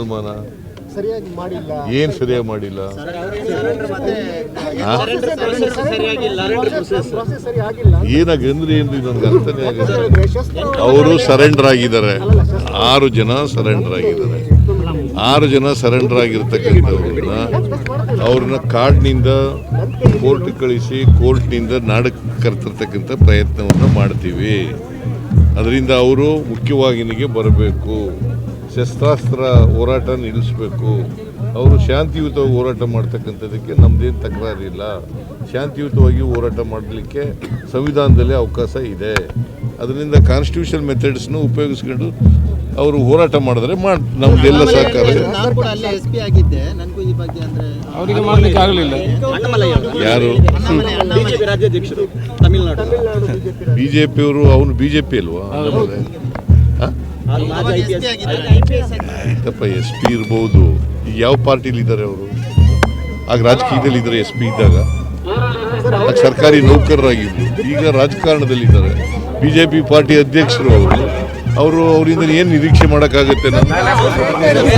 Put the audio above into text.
ಸರಿಯಾಗಿ ಮಾಡಿಲ್ಲ. ಏನು ಸರಿಯಾಗಿ ಮಾಡಿಲ್ಲ? ಏನಾಗಿ ಅಂದ್ರೆ ಏನ್ರಿ ನನಗೆ ಅರ್ಥನೇ ಆಗಿದೆ. ಅವರು ಸರೆಂಡರ್ ಆಗಿದ್ದಾರೆ, 6 ಜನ ಸರೆಂಡರ್ ಆಗಿದ್ದಾರೆ. 6 ಜನ ಸರೆಂಡರ್ ಅವ್ರನ್ನ ಕಾರ್ಡ್ನಿಂದ ಕೋರ್ಟ್ ಕಳಿಸಿ ಕೋರ್ಟ್ನಿಂದ ನಾಡಕ್ಕೆ ಕರೆತರ್ತಕ್ಕಂಥ ಪ್ರಯತ್ನವನ್ನು ಮಾಡ್ತೀವಿ. ಅದರಿಂದ ಅವರು ಮುಖ್ಯವಾಹಿನಿಗೆ ಬರಬೇಕು, ಶಸ್ತ್ರಾಸ್ತ್ರ ಹೋರಾಟ ನಿಲ್ಲಿಸಬೇಕು. ಅವರು ಶಾಂತಿಯುತವಾಗಿ ಹೋರಾಟ ಮಾಡ್ತಕ್ಕಂಥದ್ದಕ್ಕೆ ನಮ್ಮದೇನು ತಕರಾರಿಲ್ಲ. ಶಾಂತಿಯುತವಾಗಿ ಹೋರಾಟ ಮಾಡಲಿಕ್ಕೆ ಸಂವಿಧಾನದಲ್ಲಿ ಅವಕಾಶ ಇದೆ. ಅದರಿಂದ ಕಾನ್ಸ್ಟಿಟ್ಯೂಷನ್ ಮೆಥಡ್ಸ್ನ ಉಪಯೋಗಿಸ್ಕೊಂಡು ಅವರು ಹೋರಾಟ ಮಾಡಿದ್ರೆ ನಮ್ದೆಲ್ಲ ಸಹಕಾರ. ಯಾರು ಬಿಜೆಪಿಯವರು? ಅವನು ಬಿಜೆಪಿ ಅಲ್ವಾ? ಆಯ್ತಪ್ಪ, ಎಸ್ ಪಿ ಇರ್ಬೋದು. ಯಾವ ಪಾರ್ಟಿಲಿ ಇದ್ದಾರೆ ಅವರು? ಆಗ ರಾಜಕೀಯದಲ್ಲಿ ಇದ್ದಾರೆ. ಎಸ್ ಪಿ ಇದ್ದಾಗ ಆಗ ಸರ್ಕಾರಿ ನೌಕರರಾಗಿದ್ರು, ಈಗ ರಾಜಕಾರಣದಲ್ಲಿದ್ದಾರೆ. ಬಿಜೆಪಿ ಪಾರ್ಟಿ ಅಧ್ಯಕ್ಷರು ಅವರು. ಅವರಿಂದ ಏನು ನಿರೀಕ್ಷೆ ಮಾಡೋಕ್ಕಾಗುತ್ತೆ?